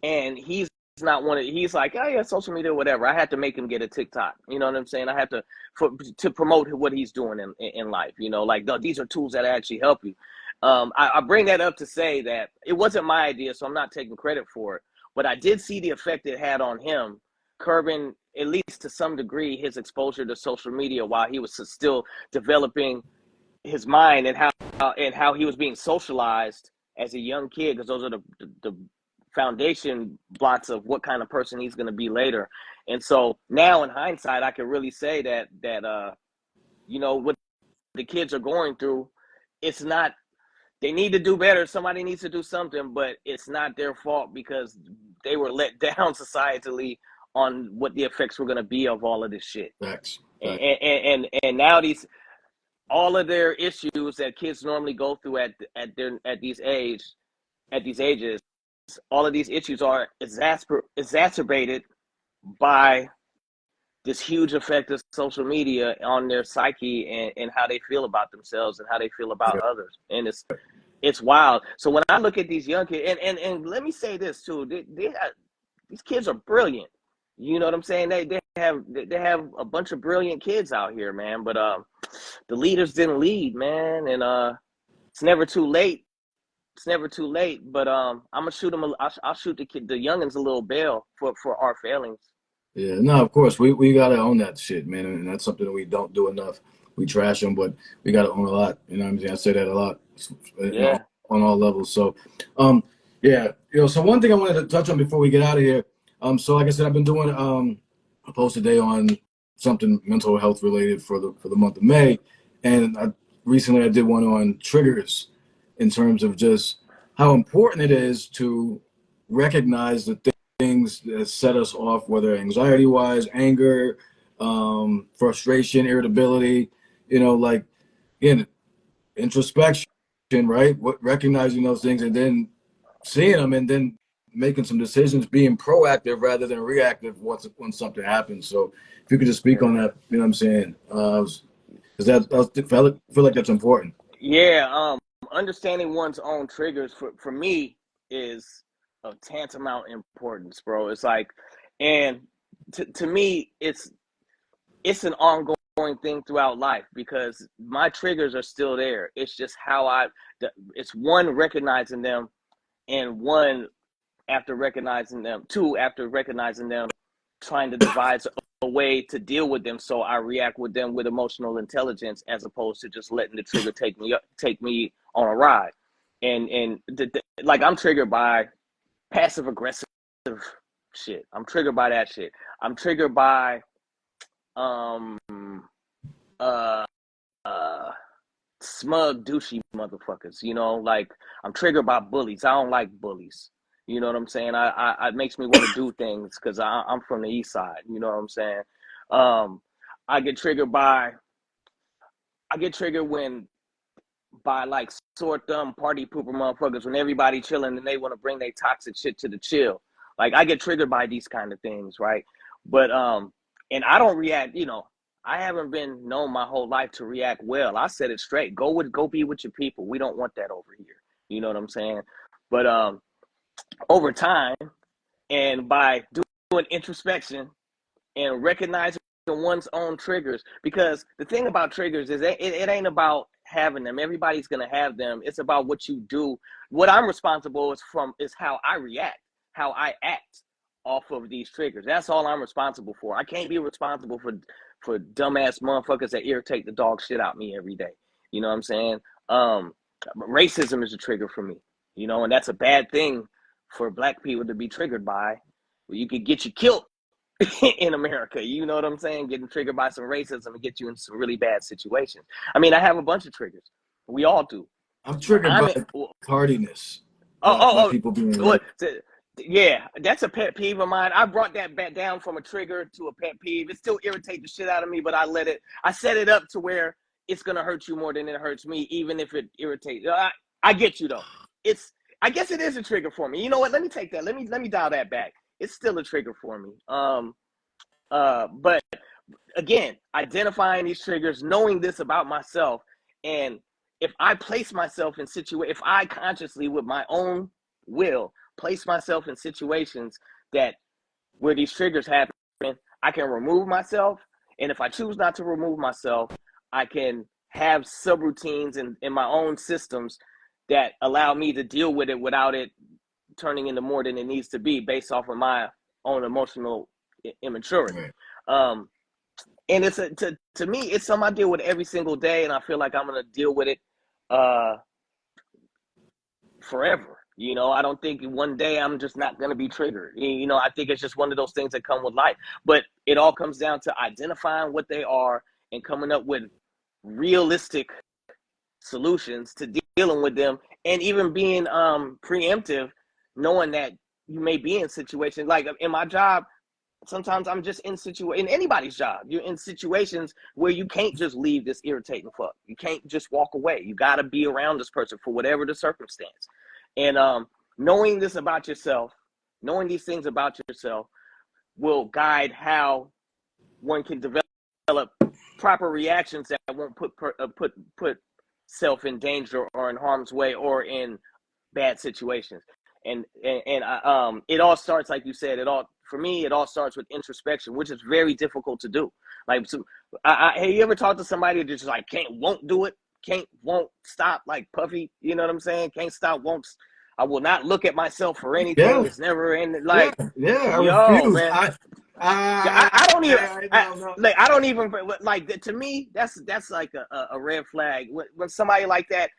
and he's not one of, he's like, oh yeah, social media, whatever. I had to make him get a TikTok. You know what I'm saying? I had to promote what he's doing in life. You know, like these are tools that actually help you. I bring that up to say that it wasn't my idea, so I'm not taking credit for it. But I did see the effect it had on him, curbing, at least to some degree, his exposure to social media while he was still developing his mind, and how he was being socialized as a young kid, because those are the foundation blocks of what kind of person he's going to be later. And so now in hindsight, I can really say that you know, what the kids are going through, it's not, they need to do better. Somebody needs to do something, but it's not their fault because they were let down societally on what the effects were going to be of all of this shit. Facts. And now all of their issues that kids normally go through at these ages, all of these issues are exacerbated by this huge effect of social media on their psyche and how they feel about themselves and how they feel about others. And it's wild. So when I look at these young kids, and let me say this too, these kids are brilliant. You know what I'm saying? They have a bunch of brilliant kids out here, man. But the leaders didn't lead, man. And it's never too late. It's never too late. But I'm gonna shoot them. I'll shoot the youngins a little bail for our failings. Yeah, no, of course we gotta own that shit, man, and that's something that we don't do enough. We trash them, but we gotta own a lot. You know what I'm saying? I say that a lot, you know, Yeah. on all levels. So, yeah, you know, so one thing I wanted to touch on before we get out of here. So like I said, I've been doing a post a day on something mental health related for the month of May, and recently I did one on triggers in terms of just how important it is to recognize the things that set us off, whether anxiety wise, anger, frustration, irritability, you know, like, again, introspection, right? Recognizing those things and then seeing them and then making some decisions, being proactive rather than reactive when something happens. So if you could just speak on that, you know what I'm saying? Because I feel like that's important. Yeah. Understanding one's own triggers for me is of tantamount importance, bro. It's like, and to me, it's an ongoing thing throughout life because my triggers are still there. It's just it's one, recognizing them, and one, after recognizing them, two, after recognizing them, trying to devise a way to deal with them so I react with them with emotional intelligence as opposed to just letting the trigger take me on a ride. And like, I'm triggered by passive aggressive shit. I'm triggered by that shit. I'm triggered by um uh smug douchey motherfuckers, you know, like I'm triggered by bullies. I don't like bullies. You know what I'm saying? I it makes me want to do things because I'm from the east side. You know what I'm saying? Um, I get triggered when by like sore thumb party pooper motherfuckers when everybody chilling and they want to bring their toxic shit to the chill. Like, I get triggered by these kind of things, right? But and I don't react, you know, I haven't been known my whole life to react well. I said it straight. Go be with your people. We don't want that over here. You know what I'm saying? But over time, and by doing introspection and recognizing one's own triggers, because the thing about triggers is it ain't about having them. Everybody's gonna have them. It's about what you do. What I'm responsible is how I react, how I act off of these triggers. That's all I'm responsible for. I can't be responsible for dumbass motherfuckers that irritate the dog shit out me every day. You know what I'm saying? Racism is a trigger for me, you know, and that's a bad thing for black people to be triggered by. You could get you killed in America. You know what I'm saying? Getting triggered by some racism and get you in some really bad situations. I mean, I have a bunch of triggers. We all do. I'm triggered by tardiness, by people being what? late. Yeah, that's a pet peeve of mine. I brought that back down from a trigger to a pet peeve. It still irritates the shit out of me, but I set it up to where it's gonna hurt you more than it hurts me, even if it irritates. I get you though. I guess it is a trigger for me. You know what? Let me take that. Let me dial that back. It's still a trigger for me. But again, identifying these triggers, knowing this about myself, and if I place myself in if I consciously, with my own will, place myself in situations that where these triggers happen, I can remove myself. And if I choose not to remove myself, I can have subroutines in my own systems that allow me to deal with it without it turning into more than it needs to be based off of my own emotional immaturity. Right. And it's to me, it's something I deal with every single day, and I feel like I'm gonna deal with it forever. You know, I don't think one day I'm just not gonna be triggered. You know, I think it's just one of those things that come with life. But it all comes down to identifying what they are and coming up with realistic solutions to dealing with them, and even being preemptive, knowing that you may be in situations like in my job. Sometimes I'm just in anybody's job. You're in situations where you can't just leave this irritating fuck. You can't just walk away. You got to be around this person for whatever the circumstance. And knowing this about yourself, knowing these things about yourself, will guide how one can develop proper reactions that won't put self in danger or in harm's way or in bad situations. And it all starts, like you said, for me, it all starts with introspection, which is very difficult to do. Like, hey, you ever talk to somebody that just like won't do it, won't stop, like Puffy? You know what I'm saying? Can't stop, won't. I will not look at myself for anything. Yeah. It's never in like, I yo, refuse. man. I don't even I don't even like, to me, that's like a red flag when somebody like that.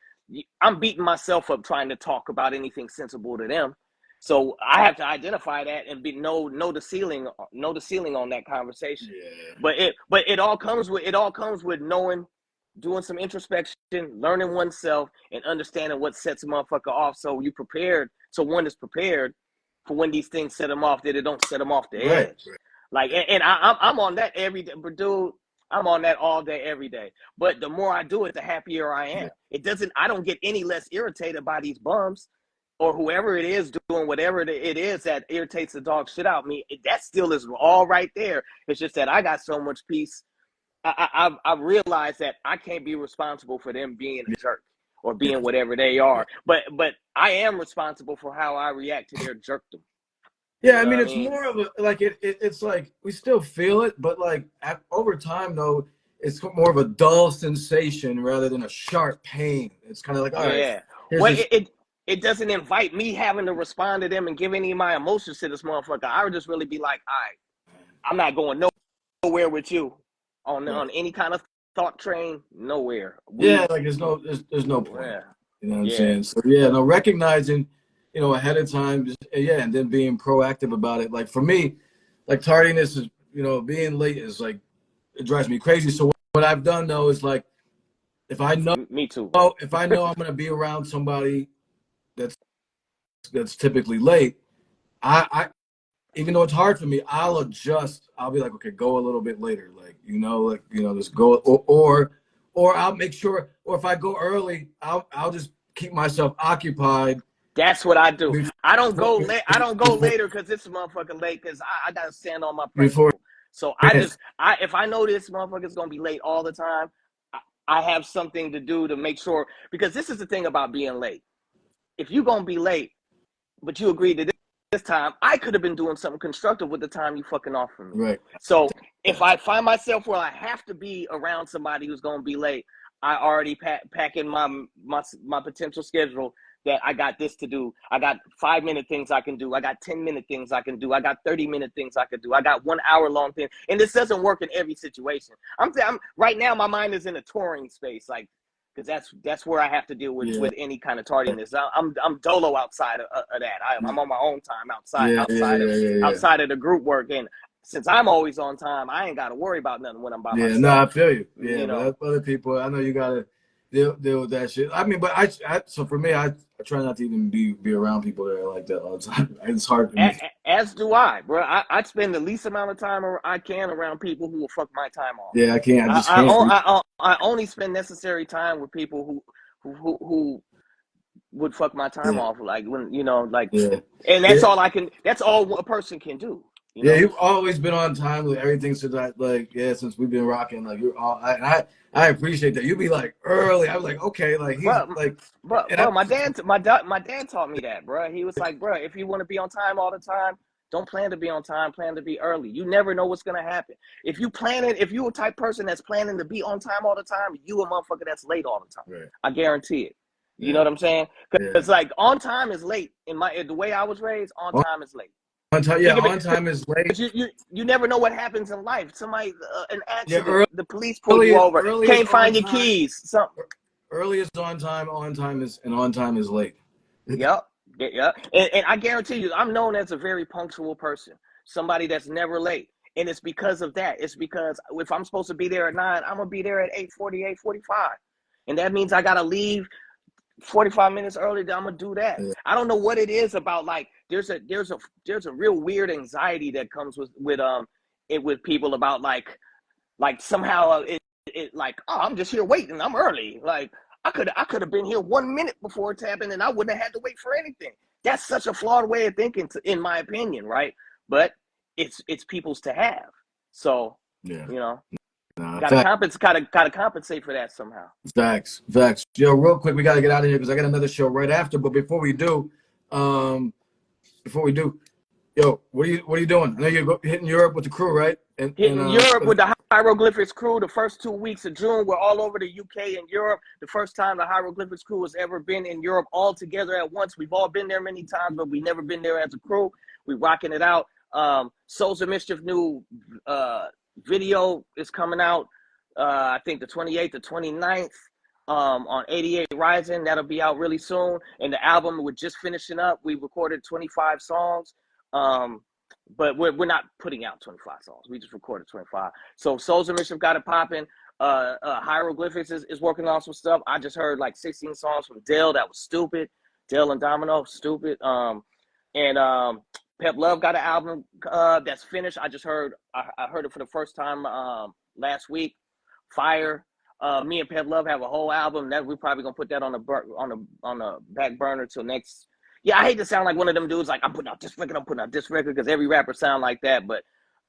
I'm beating myself up trying to talk about anything sensible to them. So I have to identify that and know the ceiling on that conversation. Yeah. But it all comes with knowing, doing some introspection, learning oneself, and understanding what sets a motherfucker off. So one is prepared for when these things set them off, that it don't set them off the edge. Right. Like, and I'm on that every day, but dude, I'm on that all day, every day. But the more I do it, the happier I am. I don't get any less irritated by these bums or whoever it is doing whatever it is that irritates the dog shit out of me. That still is all right there. It's just that I got so much peace. I realized that I can't be responsible for them being a jerk or being whatever they are. But I am responsible for how I react to their jerkdom. Yeah, I mean, it's more of a, like, it's like, we still feel it, but like over time though, it's more of a dull sensation rather than a sharp pain. It's kind of like, all right. Well, it doesn't invite me having to respond to them and give any of my emotions to this motherfucker. I would just really be like, all right, I'm not going nowhere with you on any kind of thought train, nowhere. Like there's no point. Yeah. You know what I'm saying? So recognizing, ahead of time, and then being proactive about it. Like for me, like tardiness is, being late is like, it drives me crazy. So what I've done though is like, if I know, me too. If I know I'm gonna be around somebody that's typically late, I even though it's hard for me, I'll adjust. I'll be like, okay, go a little bit later, just go, or I'll make sure, or if I go early, I'll just keep myself occupied. That's what I do. I don't go late. I don't go later because this motherfucker late because I gotta stand on my principle. So if I know this motherfucker's gonna be late all the time, I have something to do to make sure, because this is the thing about being late. If you're gonna be late, but you agreed to this time, I could have been doing something constructive with the time you fucking offered me. Right. So if I find myself where I have to be around somebody who's gonna be late, I already pack in my potential schedule that I got this to do. I got 5-minute things I can do. I got 10-minute things I can do. I got 30-minute things I can do. I got 1 hour long thing. And this doesn't work in every situation. I'm right now, my mind is in a touring space, like, because that's where I have to deal with any kind of tardiness. I'm dolo outside of that. I'm on my own time outside of the group work. And since I'm always on time, I ain't got to worry about nothing when I'm by myself. No, I feel you. Yeah, but other people, I know you got to deal with that shit. I mean, but so for me, I try not to even be around people that are like that all the time. It's hard for me. As do I, bro. I spend the least amount of time I can around people who will fuck my time off. Yeah, I can't. I only spend necessary time with people who would fuck my time Yeah. off. Like when, you know, like, Yeah. and that's Yeah. all I can. That's all a person can do. You Yeah, know. you've always been on time with everything since since we've been rocking. Like you're all I appreciate that. You be like early. I was like, okay, like he's Bro, like and I bro, my dad taught me that, bro. He was like, bro, if you want to be on time all the time, don't plan to be on time. Plan to be early. You never know what's gonna happen. If you a type person that's planning to be on time all the time, you a motherfucker that's late all the time. right. I guarantee it. You know Yeah. what I'm saying? Yeah. Because like on time is late. The way I was raised, on On, time is late. on time, yeah, Think of it, on time is late. because you never know what happens in life. Somebody, an Yeah, accident, the police pull you over, early is can't on find your time. keys. Something. Early is on time is and on time is late. Yep. Yeah. And I guarantee you, I'm known as a very punctual person, somebody that's never late. And it's because of that. It's because if I'm supposed to be there at 9, I'm going to be there at 8:40, 8:45. And that means I got to leave 45 minutes early. I'm going to do that. Yeah. I don't know what it is about, like, there's a real weird anxiety that comes with people about like somehow it like, oh, I'm just here waiting. I'm early. Like I could have been here 1 minute before it's happened, and I wouldn't have had to wait for anything. That's such a flawed way of thinking, in my opinion, right? But it's people's to have. So Yeah. you know, Nah, gotta compensate for that somehow. facts. Yo, real quick, we gotta get out of here because I got another show right after. But um, before we do, yo, what are you doing? I know you're hitting Europe with the crew, right? Hitting Europe with the Hieroglyphics crew the first 2 weeks of June. We're all over the UK and Europe. The first time the Hieroglyphics crew has ever been in Europe all together at once. We've all been there many times, but we've never been there as a crew. We're rocking it out. Souls of Mischief new video is coming out, I think the 28th or 29th on 88 Rising. That'll be out really soon. And the album, we're just finishing up. We recorded 25 songs. But we're not putting out 25 songs. We just recorded 25. So Souls of Mischief got it popping. Hieroglyphics is working on some stuff. I just heard like 16 songs from Dale that was stupid. Dale and Domino, stupid. And Pep Love got an album that's finished. I heard it for the first time last week. Fire. Me and Pep Love have a whole album that we're probably gonna put that on the back burner till next. Yeah, I hate to sound like one of them dudes like I'm putting out this record because every rapper sound like that. But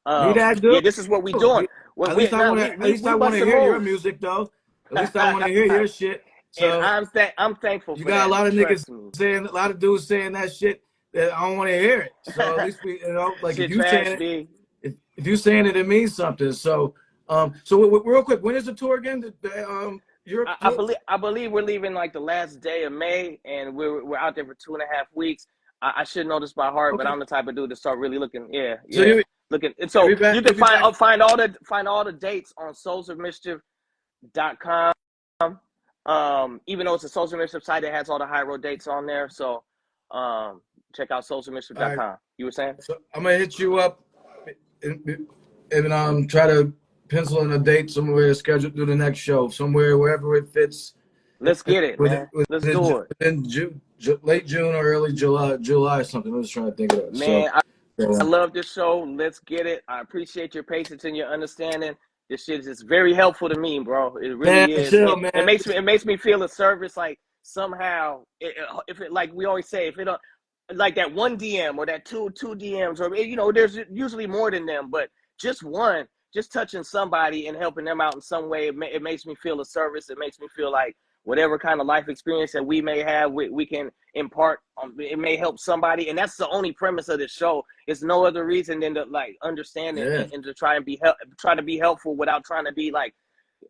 Be that dude. yeah, this is what we doing. At least I want to hear your music though. At least I want to hear your shit. So and I'm thankful. You for got that. a lot of niggas Me. saying, a lot of dudes saying that shit that I don't want to hear it. So at least we, like shit if you trash, saying it, if you saying it, it means something. So real quick, when is the tour again? Europe tour? I believe we're leaving like the last day of May, and we're out there for 2.5 weeks. I should know this by heart, Okay. but I'm the type of dude to start really looking. Yeah. So looking. And so you can find all the dates on soulsofmischief.com. Even though it's a Souls of Mischief site, it has all the high road dates on there. So check out soulsofmischief.com. Right. You were saying? So I'm gonna hit you up and try to pencil in a date somewhere, schedule through the next show, somewhere wherever it fits. Let's get it, man. Let's do it. In late June or early July or something. I'm just trying to think of it. Man, I love this show. Let's get it. I appreciate your patience and your understanding. This shit is very helpful to me, bro. It really is. Chill, man. It makes me feel a service. Like somehow, if it like we always say, if it like that one DM or that two DMs, or there's usually more than them, but just one, just touching somebody and helping them out in some way, it makes me feel a service. It makes me feel like whatever kind of life experience that we may have, we can impart. It may help somebody, and that's the only premise of this show. It's no other reason than to like understand it and to try and try to be helpful without trying to be like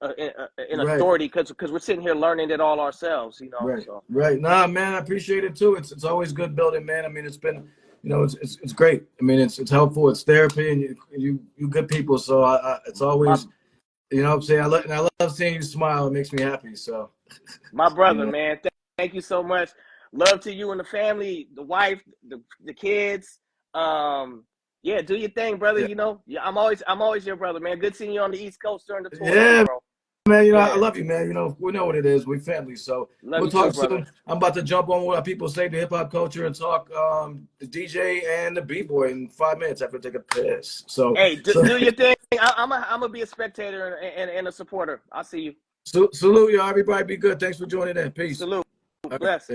an authority, because we're sitting here learning it all ourselves. Right. So. Right. Nah, man, I appreciate it too. It's always good building, man. I mean, it's been, it's great. I mean, it's helpful. It's therapy, and you good people. So it's always. You know what I'm saying? I love seeing you smile. It makes me happy. So, my brother, man, thank you so much. Love to you and the family, the wife, the kids. Yeah, do your thing, brother. Yeah. I'm always your brother, man. Good seeing you on the East Coast during the tour. Yeah, bro. Man. I love you, man. We know what it is. We family. So we'll talk soon. Brother. I'm about to jump on what people say to hip hop culture and talk the DJ and the B-boy in 5 minutes after I take a piss. So hey, do your thing. I'm gonna be a spectator and a supporter. I'll see you. Salute, y'all. Everybody be good. Thanks for joining in. Peace. Salute. Bless.